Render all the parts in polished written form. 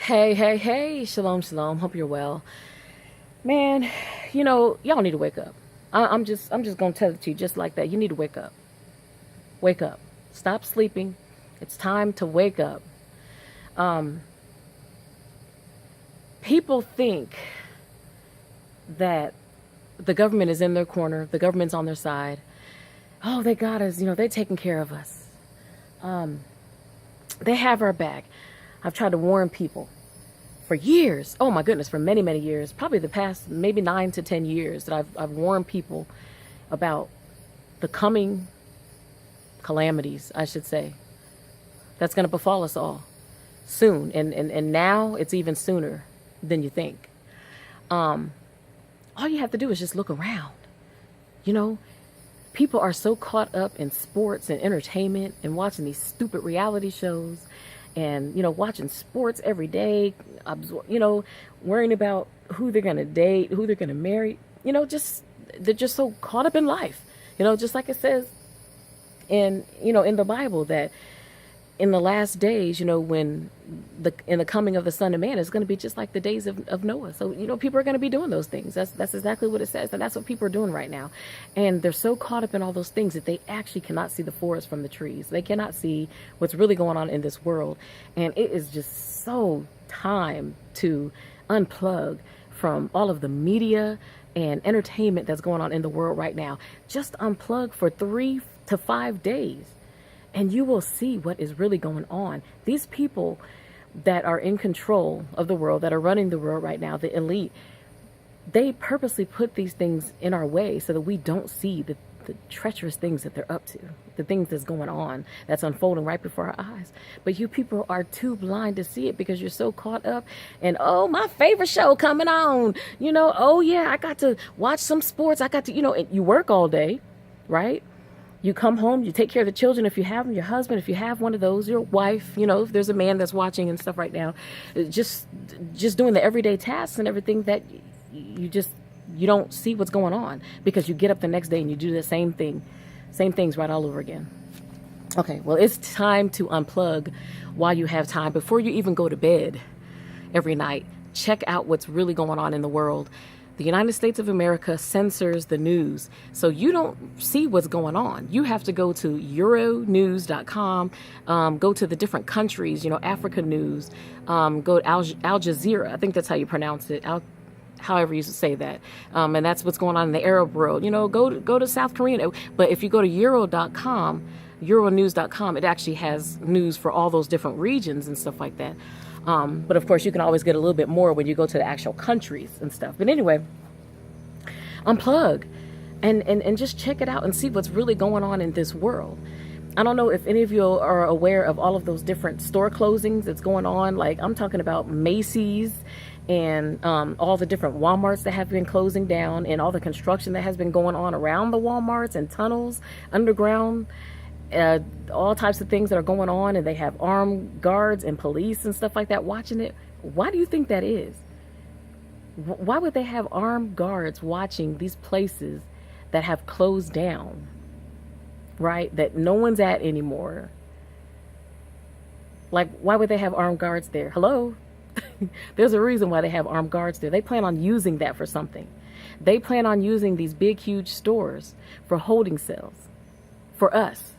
Hey, shalom, shalom. Hope you're well. Man, y'all need to wake up. I'm just gonna tell it to you just like that. You need to wake up. Wake up. Stop sleeping. It's time to wake up. Um, People think that the government is in their corner, the government's on their side. Oh, they got us, they're taking care of us. Um, they have our back. I've tried to warn people for years. Oh my goodness, for many, many years, probably the past maybe 9 to 10 years that I've warned people about the coming calamities, I should say, that's going to befall us all soon. And now it's even sooner than you think. All you have to do is just look around. You know, People are so caught up in sports and entertainment and watching these stupid reality shows and, watching sports every day, worrying about who they're going to date, who they're going to marry, they're just so caught up in life, just like it says in the Bible that in the last days, when in the coming of the Son of Man is going to be just like the days of Noah. So, people are going to be doing those things. That's exactly what it says. And that's what people are doing right now. And they're so caught up in all those things that they actually cannot see the forest from the trees. They cannot see what's really going on in this world. And it is just so time to unplug from all of the media and entertainment that's going on in the world right now. Just unplug for 3 to 5 days. And you will see what is really going on. These people that are in control of the world, that are running the world right now, the elite, they purposely put these things in our way so that we don't see the treacherous things that they're up to, the things that's going on, that's unfolding right before our eyes. But you people are too blind to see it because you're so caught up in, oh, my favorite show coming on. Oh, yeah, I got to watch some sports. I got to, you work all day, right? You come home, you take care of the children if you have them, your husband, if you have one of those, your wife, if there's a man that's watching and stuff right now, just doing the everyday tasks and everything that you don't see what's going on because you get up the next day and you do the same things right all over again. Okay, well, it's time to unplug while you have time before you even go to bed every night. Check out what's really going on in the world. The United States of America censors the news, so you don't see what's going on. You have to go to euronews.com, go to the different countries, Africa News, go to Al Jazeera. I think that's how you pronounce it, however you say that. And that's what's going on in the Arab world. Go to South Korea. But if you go to euronews.com, it actually has news for all those different regions and stuff like that. But of course, you can always get a little bit more when you go to the actual countries and stuff. But anyway, unplug and just check it out and see what's really going on in this world. I don't know if any of you are aware of all of those different store closings that's going on. Like I'm talking about Macy's and all the different Walmarts that have been closing down and all the construction that has been going on around the Walmarts and tunnels, underground, all types of things that are going on, and they have armed guards and police and stuff like that watching it. Why do you think that is? Why would they have armed guards watching these places that have closed down, right? That no one's at anymore. Like, why would they have armed guards there? Hello? There's a reason why they have armed guards there. They plan on using that for something. They plan on using these big, huge stores for holding cells for us.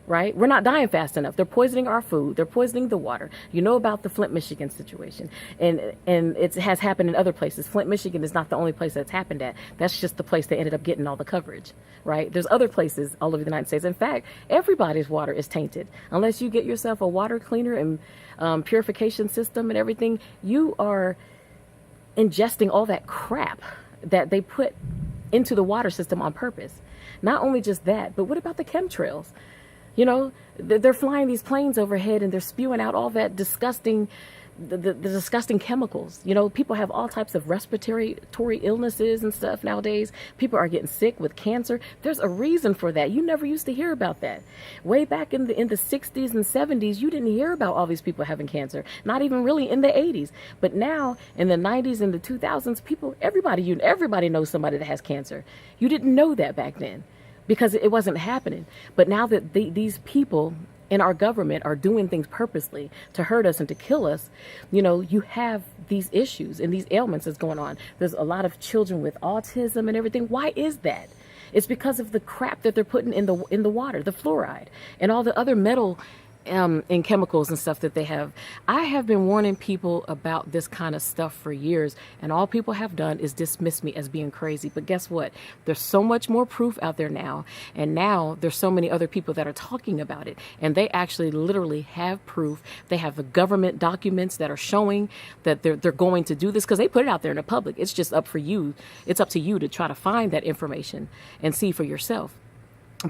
Right? We're not dying fast enough. They're poisoning our food. They're poisoning the water. You know about the Flint, Michigan situation. And it has happened in other places. Flint, Michigan is not the only place that's happened at. That's just the place they ended up getting all the coverage. Right? There's other places all over the United States. In fact, everybody's water is tainted. Unless you get yourself a water cleaner and purification system and everything, you are ingesting all that crap that they put into the water system on purpose. Not only just that, but what about the chemtrails? They're flying these planes overhead and they're spewing out all that disgusting, the disgusting chemicals. People have all types of respiratory illnesses and stuff nowadays. People are getting sick with cancer. There's a reason for that. You never used to hear about that. Way back in the 60s and 70s, you didn't hear about all these people having cancer. Not even really in the 80s. But now in the 90s and the 2000s, everybody knows somebody that has cancer. You didn't know that back then, because it wasn't happening. But now that these people and our government are doing things purposely to hurt us and to kill us, you have these issues and these ailments that's going on. There's a lot of children with autism and everything. Why is that? It's because of the crap that they're putting in the water, the fluoride, and all the other metal and chemicals and stuff that they have. I have been warning people about this kind of stuff for years, and all people have done is dismiss me as being crazy. But guess what? There's so much more proof out there now, and now there's so many other people that are talking about it, and they actually literally have proof. They have the government documents that are showing that they're going to do this, because they put it out there in the public. It's just up for you. It's up to you to try to find that information and see for yourself.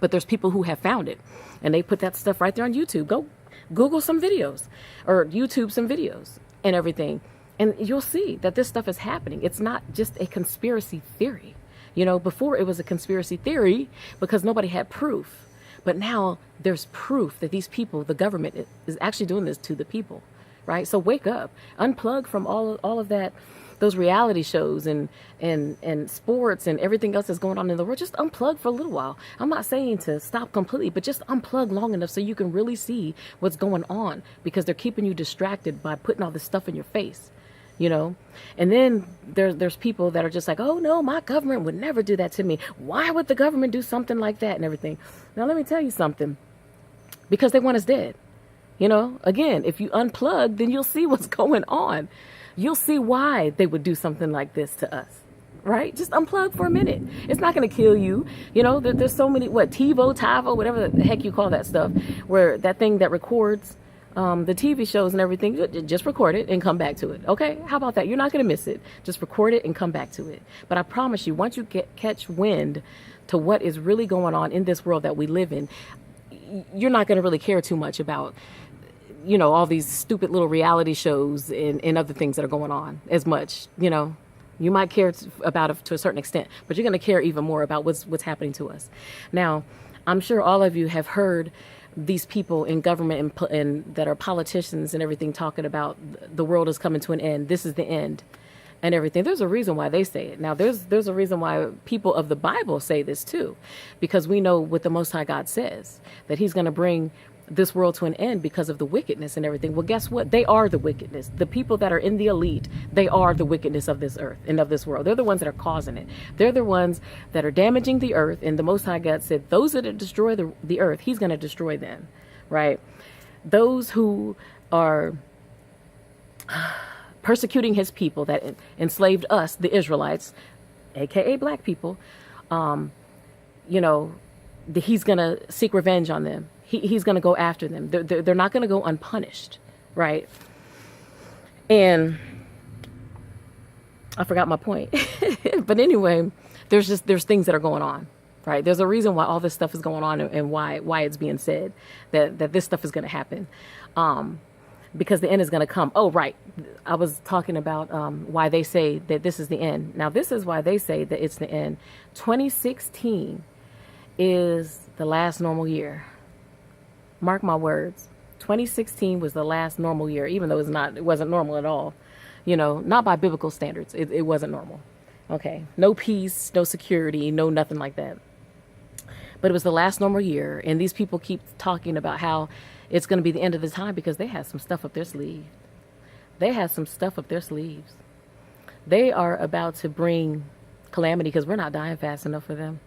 But there's people who have found it, and they put that stuff right there on YouTube. Go Google some videos or YouTube some videos and everything, and you'll see that this stuff is happening. It's not just a conspiracy theory. Before it was a conspiracy theory because nobody had proof. But now there's proof that these people, the government, is actually doing this to the people, right? So wake up, unplug from all of that, those reality shows and sports and everything else that's going on in the world. Just unplug for a little while. I'm not saying to stop completely, but just unplug long enough so you can really see what's going on, because they're keeping you distracted by putting all this stuff in your face, And then there's people that are just like, oh no, my government would never do that to me. Why would the government do something like that and everything? Now let me tell you something. Because they want us dead. Again, if you unplug, then you'll see what's going on. You'll see why they would do something like this to us, right? Just unplug for a minute. It's not going to kill you. There's so many, TiVo, whatever the heck you call that stuff, where that thing that records the TV shows and everything, just record it and come back to it. Okay? How about that? You're not going to miss it. Just record it and come back to it. But I promise you, once you catch wind to what is really going on in this world that we live in, you're not going to really care too much about all these stupid little reality shows and other things that are going on as much. You might care about it to a certain extent, but you're going to care even more about what's happening to us. Now, I'm sure all of you have heard these people in government and that are politicians and everything talking about the world is coming to an end. This is the end and everything. There's a reason why they say it. Now, there's a reason why people of the Bible say this too, because we know what the Most High God says, that he's going to bring this world to an end because of the wickedness and everything. Well, guess what? They are the wickedness. The people that are in the elite, they are the wickedness of this earth and of this world. They're the ones that are causing it. They're the ones that are damaging the earth. And the Most High God said, those that destroy the earth, he's going to destroy them, right? Those who are persecuting his people that enslaved us, the Israelites, aka black people, he's going to seek revenge on them. He's going to go after them. They're not going to go unpunished, right? And I forgot my point. But anyway, there's things that are going on, right? There's a reason why all this stuff is going on and why it's being said that this stuff is going to happen. Because the end is going to come. Oh, right. I was talking about why they say that this is the end. Now, this is why they say that it's the end. 2016 is the last normal year. Mark my words. 2016 was the last normal year, even though it wasn't normal at all. Not by biblical standards. It wasn't normal. Okay. No peace, no security, no nothing like that. But it was the last normal year. And these people keep talking about how it's going to be the end of the time because they had some stuff up their sleeve. They had some stuff up their sleeves. They are about to bring calamity because we're not dying fast enough for them.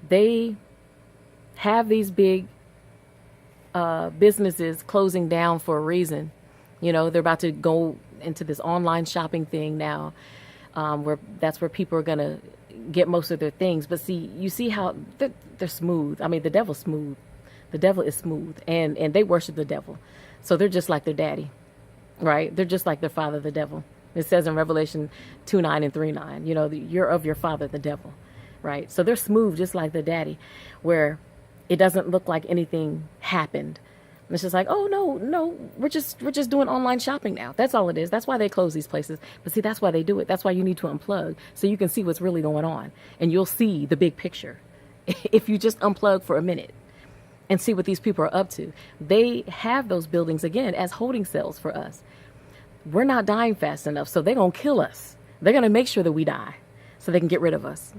They have these big businesses closing down for a reason. They're about to go into this online shopping thing now, where that's where people are going to get most of their things. But you see how they're smooth. I mean, the devil's smooth. The devil is smooth, and they worship the devil. So they're just like their daddy, right? They're just like their father, the devil. It says in Revelation 2:9 and 3:9, you're of your father, the devil, right? So they're smooth just like their daddy, where it doesn't look like anything happened. And it's just like, oh, no, we're just doing online shopping now. That's all it is. That's why they close these places. But see, that's why they do it. That's why you need to unplug so you can see what's really going on. And you'll see the big picture if you just unplug for a minute and see what these people are up to. They have those buildings, again, as holding cells for us. We're not dying fast enough, so they're going to kill us. They're going to make sure that we die so they can get rid of us.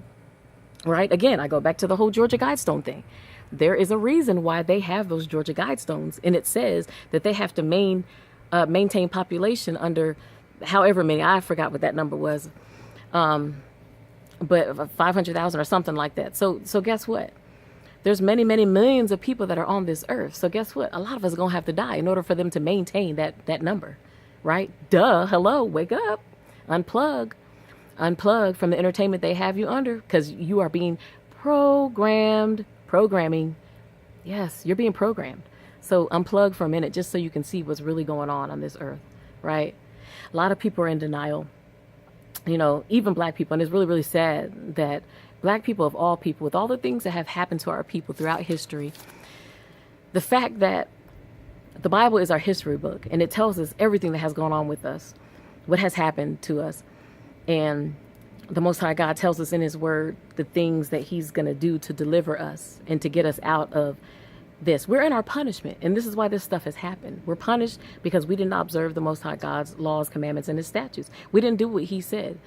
Right? Again, I go back to the whole Georgia Guidestone thing. There is a reason why they have those Georgia Guidestones, and it says that they have to maintain population under however many, I forgot what that number was, but 500,000 or something like that. So guess what? There's many, many millions of people that are on this earth. So guess what? A lot of us are going to have to die in order for them to maintain that number, right? Duh. Hello, wake up, unplug from the entertainment they have you under, because you are being programming. Yes, you're being programmed. So unplug for a minute just so you can see what's really going on this earth, right? A lot of people are in denial, even black people. And it's really, really sad that black people, of all people, with all the things that have happened to our people throughout history, the fact that the Bible is our history book and it tells us everything that has gone on with us, what has happened to us. And the Most High God tells us in his word the things that he's going to do to deliver us and to get us out of this. We're in our punishment, and this is why this stuff has happened. We're punished because we didn't observe the Most High God's laws, commandments, and his statutes. We didn't do what he said.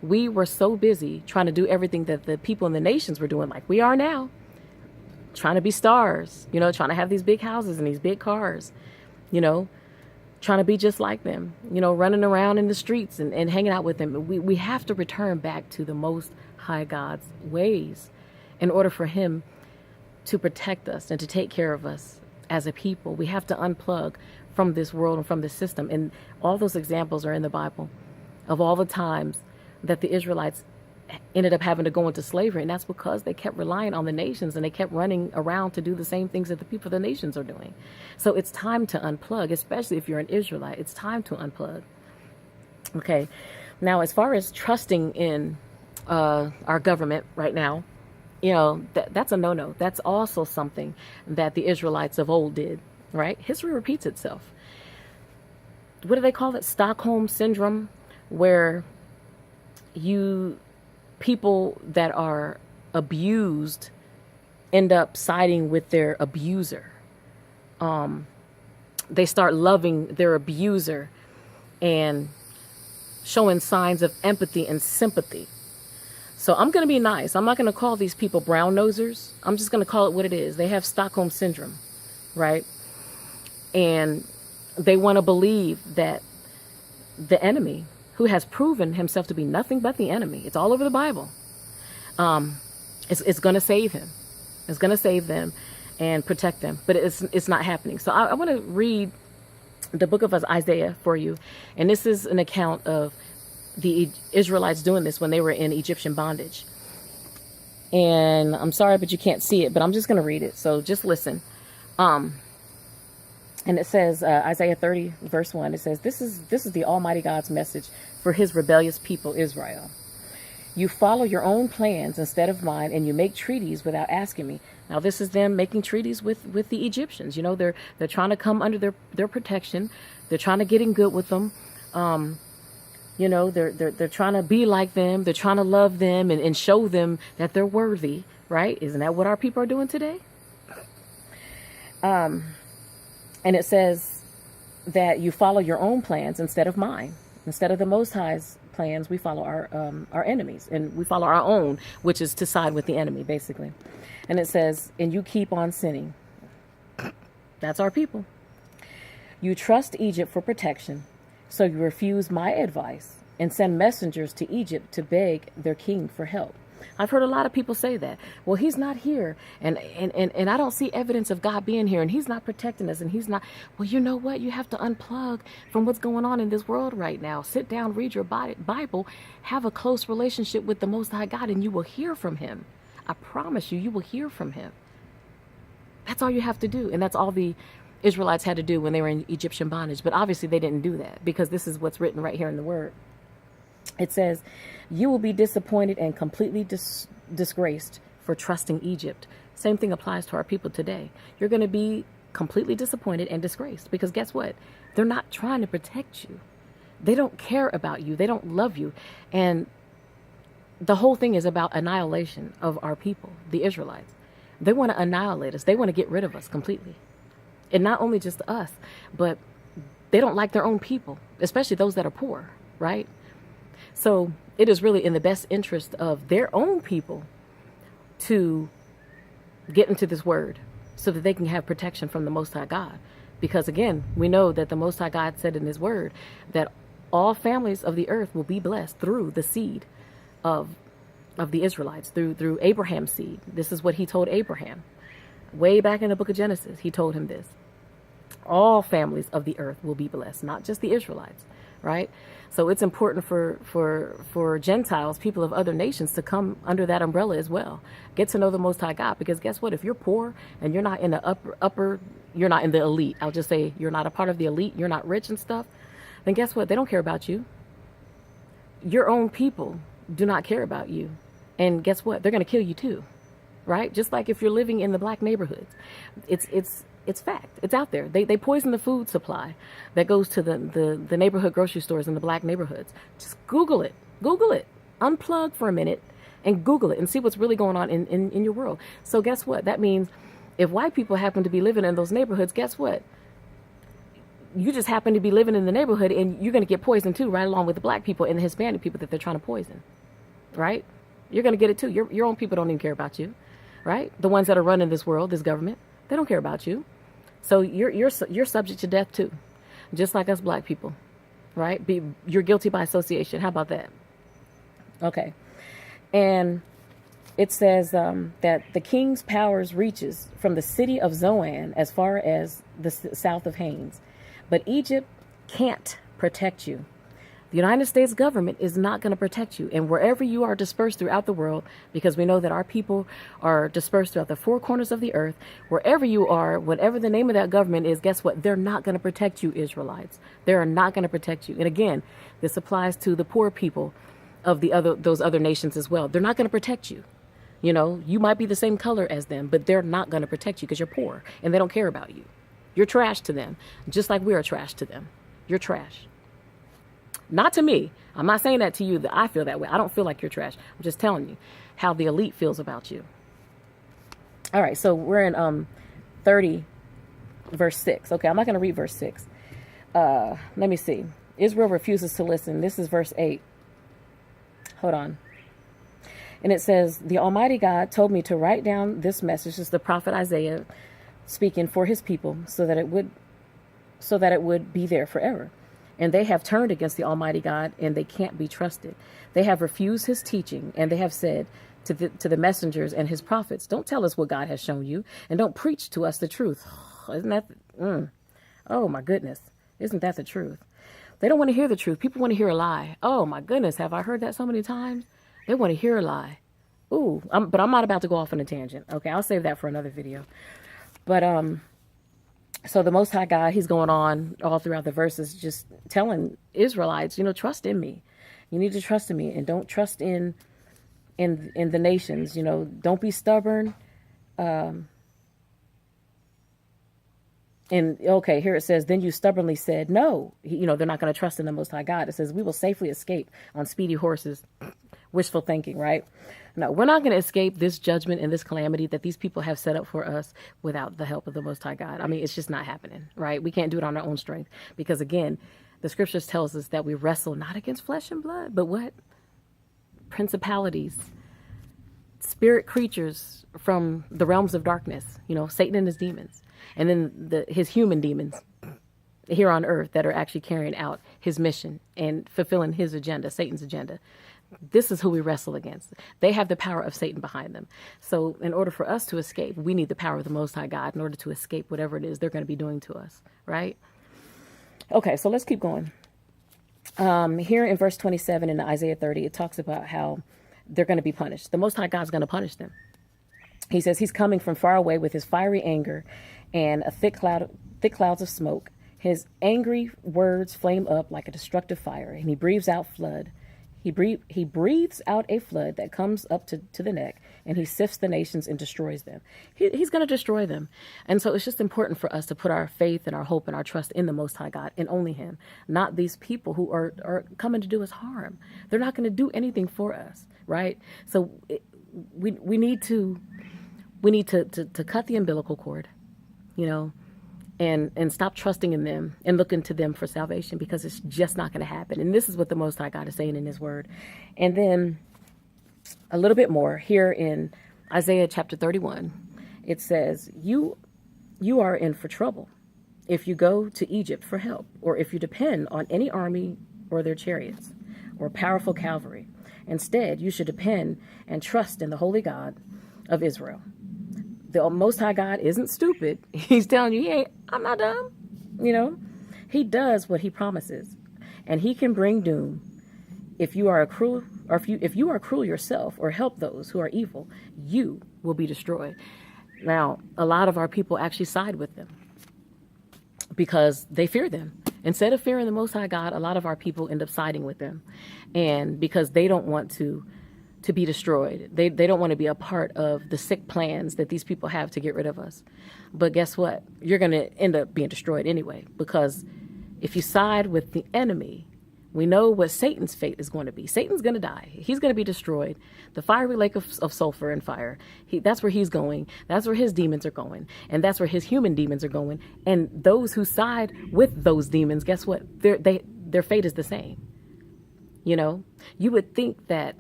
We were so busy trying to do everything that the people in the nations were doing, like we are now, trying to be stars, trying to have these big houses and these big cars, trying to be just like them, running around in the streets and hanging out with them. We have to return back to the Most High God's ways in order for him to protect us and to take care of us as a people. We have to unplug from this world and from this system. And all those examples are in the Bible of all the times that the Israelites ended up having to go into slavery. And that's because they kept relying on the nations and they kept running around to do the same things that the people of the nations are doing. So it's time to unplug, especially if you're an Israelite. It's time to unplug. Okay. Now, as far as trusting in our government right now, that's a no-no. That's also something that the Israelites of old did, right? History repeats itself. What do they call it? Stockholm syndrome, where people that are abused end up siding with their abuser. They start loving their abuser and showing signs of empathy and sympathy. So I'm going to be nice. I'm not going to call these people brown nosers. I'm just going to call it what it is. They have Stockholm syndrome, right? And they want to believe that the enemy, who has proven himself to be nothing but the enemy, it's all over the Bible, it's going to save him. It's going to save them and protect them. But it's not happening. So I want to read the book of Isaiah for you. And this is an account of the Israelites doing this when they were in Egyptian bondage. And I'm sorry, but you can't see it, but I'm just going to read it. So just listen. And it says, Isaiah 30, verse 1, it says, this is the Almighty God's message for his rebellious people, Israel. You follow your own plans instead of mine, and you make treaties without asking me. Now, this is them making treaties with the Egyptians. They're trying to come under their protection. They're trying to get in good with them. They're trying to be like them. They're trying to love them and show them that they're worthy, right? Isn't that what our people are doing today? And it says that you follow your own plans instead of mine. Instead of the Most High's plans, we follow our enemies, and we follow our own, which is to side with the enemy, basically. And it says, and you keep on sinning. That's our people. You trust Egypt for protection, so you refuse my advice and send messengers to Egypt to beg their king for help. I've heard a lot of people say that. Well, he's not here, and I don't see evidence of God being here, and he's not protecting us, and he's not. Well, you know what? You have to unplug from what's going on in this world right now. Sit down, read your Bible, have a close relationship with the Most High God, and you will hear from him. I promise you, you will hear from him. That's all you have to do, and that's all the Israelites had to do when they were in Egyptian bondage. But obviously they didn't do that, because this is what's written right here in the word. It says, you will be disappointed and completely disgraced for trusting Egypt. Same thing applies to our people today. You're going to be completely disappointed and disgraced, because guess what? They're not trying to protect you. They don't care about you. They don't love you. And the whole thing is about annihilation of our people, the Israelites. They want to annihilate us. They want to get rid of us completely. And not only just us, but they don't like their own people, especially those that are poor, right? So it is really in the best interest of their own people to get into this word so that they can have protection from the Most High God. Because again, we know that the Most High God said in his word that all families of the earth will be blessed through the seed of the Israelites, through Abraham's seed. This is what he told Abraham. Way back in the book of Genesis, he told him this. All families of the earth will be blessed, not just the Israelites, right? So it's important for Gentiles, people of other nations, to come under that umbrella as well. Get to know the Most High God, because guess what? If you're poor and you're not in the upper, you're not in the elite. I'll just say you're not a part of the elite. You're not rich and stuff. Then guess what? They don't care about you. Your own people do not care about you. And guess what? They're going to kill you too, right? Just like if you're living in the black neighborhoods, it's fact. It's out there. They poison the food supply that goes to the neighborhood grocery stores in the black neighborhoods. Just Google it. Google it. Unplug for a minute and Google it and see what's really going on in your world. So guess what? That means if white people happen to be living in those neighborhoods, guess what? You just happen to be living in the neighborhood and you're going to get poisoned too, right along with the black people and the Hispanic people that they're trying to poison, right? You're going to get it too. Your own people don't even care about you, right? The ones that are running this world, this government, they don't care about you. So you're subject to death too, just like us black people, right? You're guilty by association. How about that? Okay. And it says that the king's powers reaches from the city of Zoan as far as the south of Hanes. But Egypt can't protect you. The United States government is not going to protect you. And wherever you are dispersed throughout the world, because we know that our people are dispersed throughout the four corners of the earth, wherever you are, whatever the name of that government is, guess what? They're not going to protect you, Israelites. They are not going to protect you. And again, this applies to the poor people of those other nations as well. They're not going to protect you. You know, you might be the same color as them, but they're not going to protect you because you're poor and they don't care about you. You're trash to them, just like we are trash to them. You're trash. Not to me. I'm not saying that to you that I feel that way. I don't feel like you're trash. I'm just telling you how the elite feels about you. All right, so we're in 30, verse 6. Okay, I'm not going to read verse 6. Let me see. Israel refuses to listen. This is verse 8. Hold on. And it says, the Almighty God told me to write down this message. This is the prophet Isaiah speaking for his people so that it would be there forever. And they have turned against the Almighty God, and they can't be trusted. They have refused his teaching, and they have said to the messengers and his prophets, don't tell us what God has shown you, and don't preach to us the truth. Isn't that, oh my goodness, isn't that the truth? They don't want to hear the truth. People want to hear a lie. Oh my goodness, have I heard that so many times? They want to hear a lie. Ooh, but I'm not about to go off on a tangent. Okay, I'll save that for another video. But, so the Most High God, he's going on all throughout the verses, just telling Israelites, trust in me. You need to trust in me and don't trust in the nations. Don't be stubborn. And okay, here it says, then you stubbornly said, no, they're not going to trust in the Most High God. It says, we will safely escape on speedy horses. Wishful thinking, right? No, we're not going to escape this judgment and this calamity that these people have set up for us without the help of the Most High God. I mean, it's just not happening, right? We can't do it on our own strength because, again, the scriptures tells us that we wrestle not against flesh and blood, but what? Principalities, spirit creatures from the realms of darkness, Satan and his demons, and then his human demons here on earth that are actually carrying out his mission and fulfilling his agenda, Satan's agenda. This is who we wrestle against. They have the power of Satan behind them. So in order for us to escape, we need the power of the Most High God in order to escape whatever it is they're going to be doing to us, right? Okay, so let's keep going. Here in verse 27 in Isaiah 30, it talks about how they're going to be punished. The Most High God is going to punish them. He says he's coming from far away with his fiery anger and a thick clouds of smoke. His angry words flame up like a destructive fire, and he breathes out flood. He breathes out a flood that comes up to the neck, and he sifts the nations and destroys them. He's going to destroy them. And so it's just important for us to put our faith and our hope and our trust in the Most High God and only him, not these people who are coming to do us harm. They're not going to do anything for us, right? So we need to cut the umbilical cord, and stop trusting in them and looking to them for salvation, because it's just not going to happen. And this is what the Most High God is saying in his word. And then a little bit more here in Isaiah chapter 31, It says, you are in for trouble if you go to Egypt for help, or if you depend on any army or their chariots or powerful cavalry. Instead, you should depend and trust in the Holy God of Israel. The Most High God isn't stupid. He's telling you, I'm not dumb. He does what he promises, and he can bring doom. If you are cruel yourself, or help those who are evil, you will be destroyed. Now, a lot of our people actually side with them because they fear them. Instead of fearing the Most High God, a lot of our people end up siding with them, and because they don't want to be destroyed. They don't want to be a part of the sick plans that these people have to get rid of us. But guess what? You're going to end up being destroyed anyway, because if you side with the enemy, we know what Satan's fate is going to be. Satan's going to die. He's going to be destroyed. The fiery lake of sulfur and fire. That's where he's going. That's where his demons are going. And that's where his human demons are going. And those who side with those demons, guess what? Their fate is the same. You would think that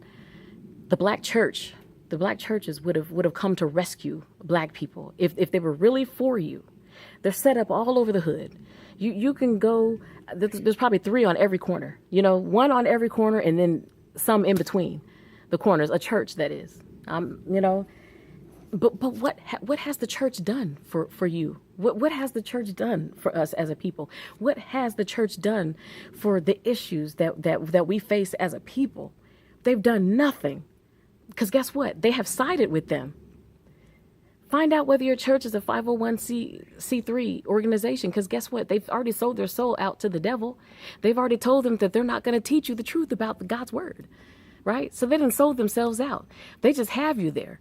the black churches would have come to rescue black people if they were really for you. They're set up all over the hood. You can go, there's probably 3 on every corner, 1 on every corner, and then some in between the corners, a church that is, but what has the church done for you? What has the church done for us as a people? What has the church done for the issues that we face as a people? They've done nothing, because guess what? They have sided with them. Find out whether your church is a 501c3 organization, because guess what? They've already sold their soul out to the devil. They've already told them that they're not going to teach you the truth about God's word, right? So they didn't sold themselves out. They just have you there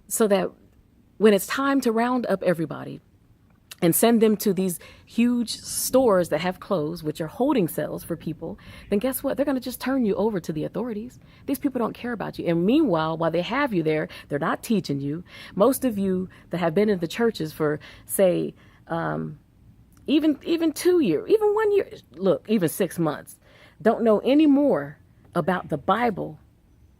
so that when it's time to round up everybody and send them to these huge stores that have closed, which are holding cells for people, then guess what? They're going to just turn you over to the authorities. These people don't care about you. And meanwhile, while they have you there, they're not teaching you. Most of you that have been in the churches for, say, even 2 years, even 1 year, look, even 6 months, don't know any more about the Bible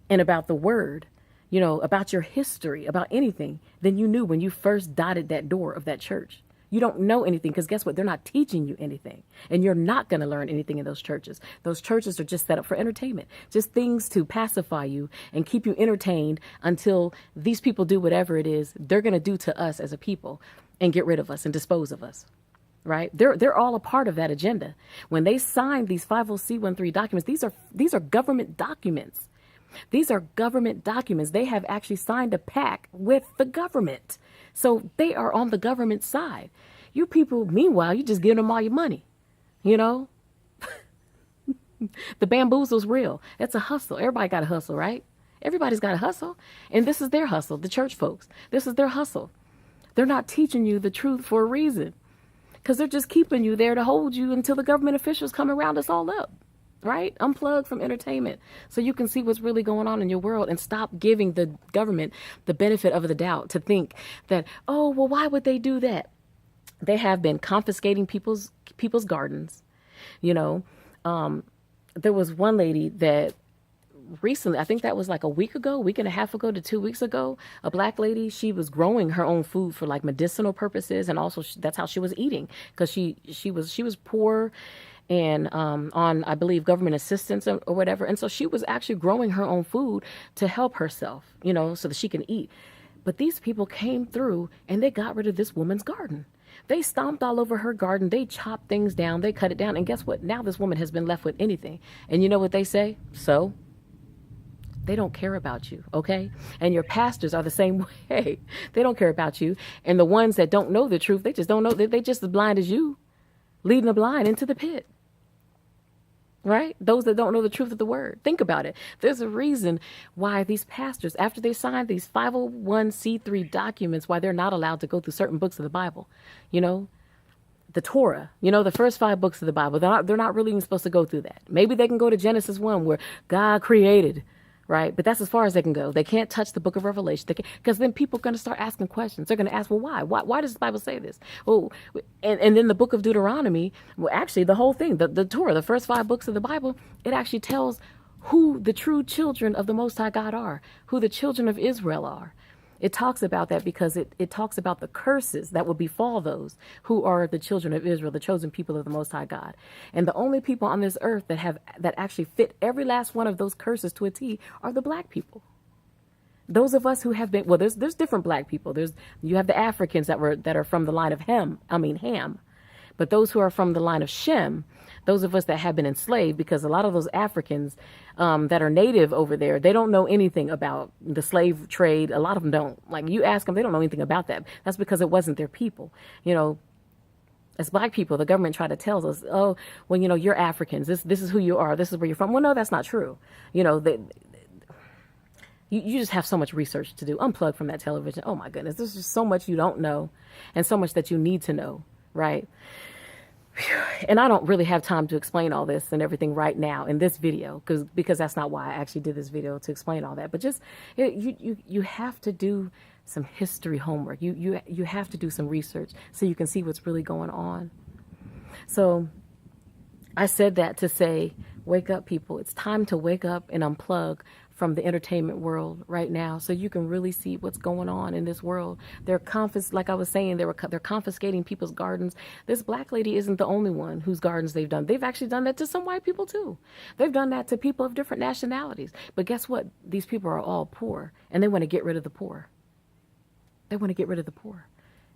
and about the word, about your history, about anything than you knew when you first dotted that door of that church. You don't know anything, because guess what? They're not teaching you anything, and you're not going to learn anything in those churches. Those churches are just set up for entertainment, just things to pacify you and keep you entertained until these people do whatever it is they're going to do to us as a people and get rid of us and dispose of us. Right? They're all a part of that agenda. When they sign these 50C13 documents, these are government documents. These are government documents. They have actually signed a pact with the government. So they are on the government side. You people, meanwhile, you just give them all your money. The bamboozle's real. It's a hustle. Everybody got a hustle, right? Everybody's got a hustle. And this is their hustle, the church folks. This is their hustle. They're not teaching you the truth for a reason, because they're just keeping you there to hold you until the government officials come and round us all up. Right? Unplug from entertainment so you can see what's really going on in your world, and stop giving the government the benefit of the doubt to think that, oh, well, why would they do that? They have been confiscating people's gardens. There was one lady that recently, I think that was like a week and a half ago to 2 weeks ago, a black lady, she was growing her own food for like medicinal purposes, and also that's how she was eating, because she was poor and on, I believe, government assistance or whatever. And so she was actually growing her own food to help herself, so that she can eat. But these people came through and they got rid of this woman's garden. They stomped all over her garden. They chopped things down. They cut it down. And guess what? Now this woman has been left with anything. And you know what they say? So they don't care about you, okay? And your pastors are the same way. They don't care about you. And the ones that don't know the truth, they just don't know. They just as blind as you, leading the blind into the pit. Right? Those that don't know the truth of the word. Think about it. There's a reason why these pastors, after they sign these 501c3 documents, why they're not allowed to go through certain books of the Bible. The Torah, the first 5 books of the Bible, they're not really even supposed to go through that. Maybe they can go to Genesis 1 where God created, right? But that's as far as they can go. They can't touch the book of Revelation, because then people are going to start asking questions. They're going to ask, well, why? Why does the Bible say this? Well, and then the book of Deuteronomy, well, actually the whole thing, the Torah, the first 5 books of the Bible, it actually tells who the true children of the Most High God are, who the children of Israel are. It talks about that because it talks about the curses that will befall those who are the children of Israel, the chosen people of the Most High God. And the only people on this earth that actually fit every last one of those curses to a T are the black people. Those of us who have been, well, there's different black people. You have the Africans that are from the line of Ham. But those who are from the line of Shem, those of us that have been enslaved, because a lot of those Africans that are native over there, they don't know anything about the slave trade. A lot of them don't. Like, you ask them, they don't know anything about that. That's because it wasn't their people. As black people, the government tried to tell us, oh, well, you're Africans. This is who you are. This is where you're from. Well, no, that's not true. You just have so much research to do. Unplug from that television. Oh, my goodness. There's just so much you don't know and so much that you need to know, right? And I don't really have time to explain all this and everything right now in this video because that's not why I actually did this video, to explain all that. But just you have to do some history homework. You have to do some research so you can see what's really going on. So I said that to say, wake up, people. It's time to wake up and unplug from the entertainment world right now, so you can really see what's going on in this world. Like I was saying, they're confiscating people's gardens. This black lady isn't the only one whose gardens they've done. They've actually done that to some white people too. They've done that to people of different nationalities. But guess what? These people are all poor, and they want to get rid of the poor. They want to get rid of the poor.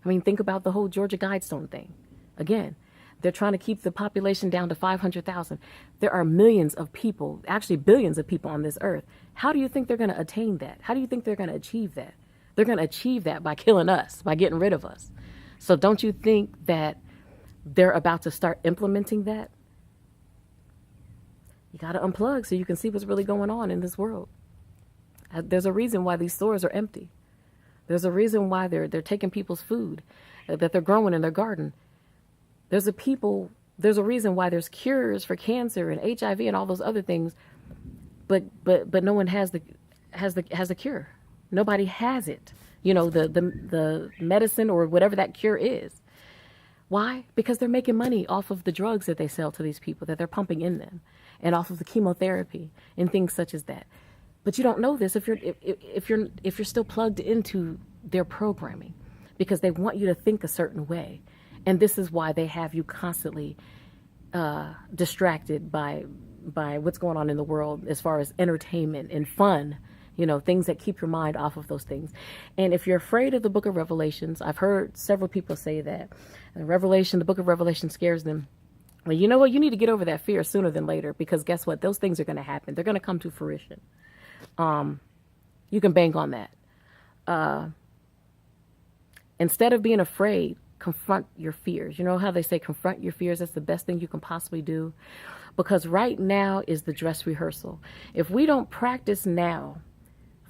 I mean, think about the whole Georgia Guidestone thing. Again, they're trying to keep the population down to 500,000. There are millions of people, actually billions of people on this earth. How do you think they're going to attain that? How do you think they're going to achieve that? They're going to achieve that by killing us, by getting rid of us. So don't you think that they're about to start implementing that? You got to unplug so you can see what's really going on in this world. There's a reason why these stores are empty. There's a reason why they're taking people's food that they're growing in their garden. There's a reason why there's cures for cancer and HIV and all those other things, but no one has the cure. Nobody has it. The medicine or whatever that cure is. Why? Because they're making money off of the drugs that they sell to these people, that they're pumping in them, and off of the chemotherapy and things such as that. But you don't know this if you're still plugged into their programming, because they want you to think a certain way. And this is why they have you constantly distracted by what's going on in the world as far as entertainment and fun, things that keep your mind off of those things. And if you're afraid of the book of Revelations, I've heard several people say that the book of Revelation scares them. Well, you know what? You need to get over that fear sooner than later, because guess what? Those things are going to happen. They're going to come to fruition. You can bank on that. Instead of being afraid, confront your fears. You know how they say confront your fears? That's the best thing you can possibly do. Because right now is the dress rehearsal. If we don't practice now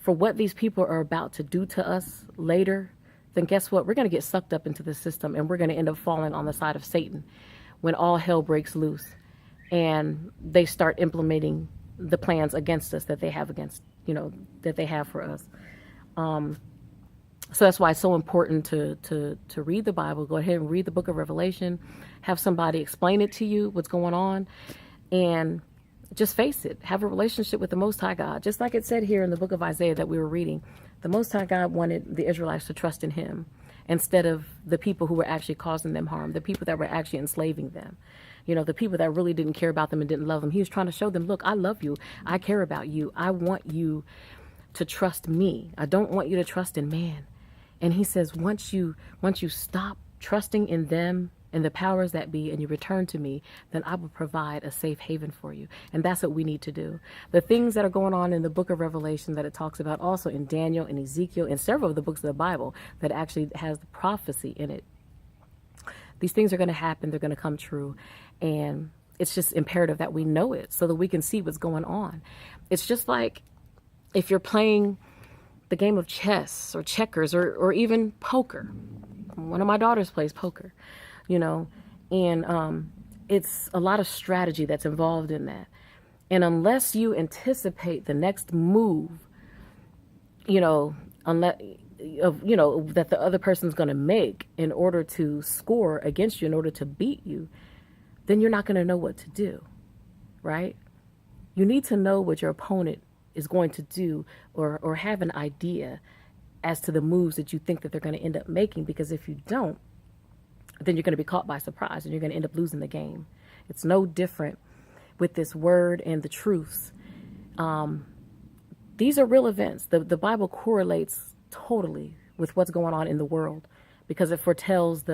for what these people are about to do to us later, then guess what? We're going to get sucked up into the system, and we're going to end up falling on the side of Satan when all hell breaks loose and they start implementing the plans against us that they have that they have for us. So that's why it's so important to read the Bible. Go ahead and read the book of Revelation. Have somebody explain it to you, what's going on. And just face it. Have a relationship with the Most High God. Just like it said here in the book of Isaiah that we were reading. The Most High God wanted the Israelites to trust in him instead of the people who were actually causing them harm. The people that were actually enslaving them. The people that really didn't care about them and didn't love them. He was trying to show them, look, I love you. I care about you. I want you to trust me. I don't want you to trust in man. And he says, once you stop trusting in them and the powers that be, and you return to me, then I will provide a safe haven for you. And that's what we need to do. The things that are going on in the book of Revelation that it talks about, also in Daniel and Ezekiel and several of the books of the Bible that actually has the prophecy in it. These things are going to happen. They're going to come true. And it's just imperative that we know it so that we can see what's going on. It's just like if you're playing the game of chess or checkers or even poker. One of my daughters plays poker, and it's a lot of strategy that's involved in that. And unless you anticipate the next move, unless that the other person's going to make in order to score against you, in order to beat you, then you're not going to know what to do, right? You need to know what your opponent is going to do or have an idea as to the moves that you think that they're going to end up making, because if you don't, then you're going to be caught by surprise and you're going to end up losing the game. It's no different with this word and the truths. These are real events. The Bible correlates totally with what's going on in the world, because it foretells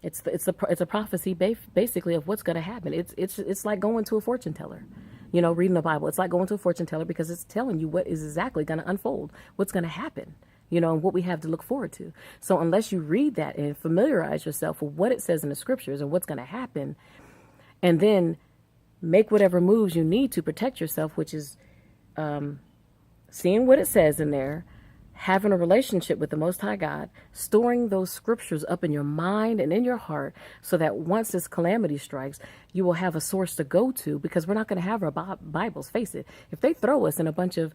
it's a prophecy basically of what's going to happen. It's like going to a fortune teller, reading the Bible. It's like going to a fortune teller because it's telling you what is exactly going to unfold, what's going to happen, and what we have to look forward to. So unless you read that and familiarize yourself with what it says in the scriptures and what's going to happen, and then make whatever moves you need to protect yourself, which is seeing what it says in there, having a relationship with the Most High God, storing those scriptures up in your mind and in your heart, so that once this calamity strikes, you will have a source to go to, because we're not going to have our Bibles. Face it. If they throw us in a bunch of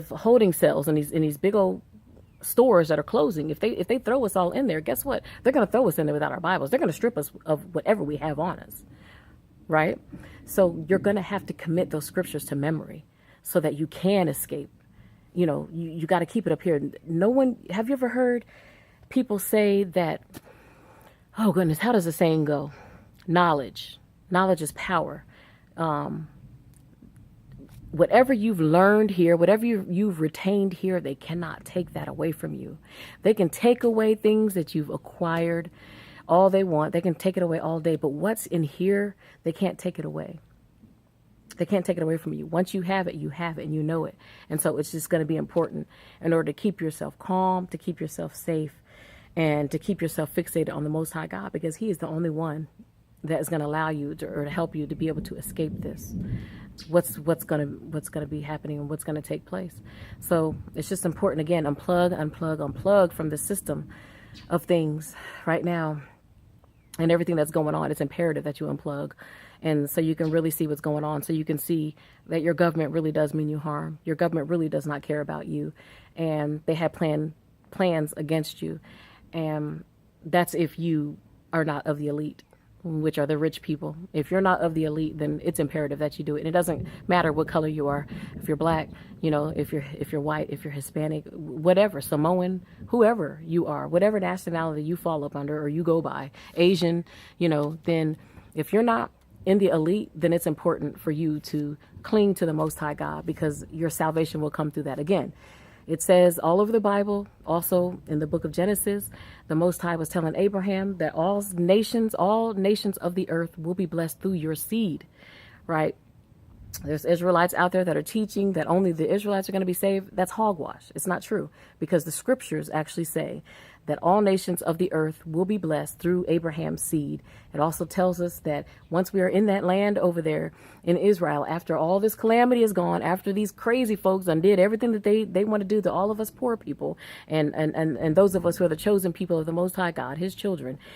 holding cells in these big old stores that are closing, if they throw us all in there, guess what? They're going to throw us in there without our Bibles. They're going to strip us of whatever we have on us, right? So you're going to have to commit those scriptures to memory so that you can escape. You got to keep it up here. No one, have you ever heard people say that, oh goodness, how does the saying go? Knowledge is power. Whatever you've learned here, whatever you've retained here, they cannot take that away from you. They can take away things that you've acquired all they want. They can take it away all day, but what's in here, they can't take it away. They can't take it away from you. Once you have it, and you know it. And so it's just going to be important in order to keep yourself calm, to keep yourself safe, and to keep yourself fixated on the Most High God, because He is the only one that is going to allow you or to help you to be able to escape this. What's going to be happening and what's going to take place. So it's just important, again, unplug from the system of things right now and everything that's going on. It's imperative that you unplug. And so you can really see what's going on. So you can see that your government really does mean you harm. Your government really does not care about you. And they have plans against you. And that's if you are not of the elite, which are the rich people. If you're not of the elite, then it's imperative that you do it. And it doesn't matter what color you are. If you're black, if you're white, if you're Hispanic, whatever, Samoan, whoever you are, whatever nationality you fall up under or you go by, Asian, then if you're not in the elite, then it's important for you to cling to the Most High God, because your salvation will come through that. Again, it says all over the Bible, also in the book of Genesis, the Most High was telling Abraham that all nations of the earth will be blessed through your seed, right? There's Israelites out there that are teaching that only the Israelites are going to be saved. That's hogwash. It's not true, because the scriptures actually say that all nations of the earth will be blessed through Abraham's seed. It also tells us that once we are in that land over there in Israel, after all this calamity is gone, after these crazy folks undid everything that they want to do to all of us poor people and those of us who are the chosen people of the Most High God, His children,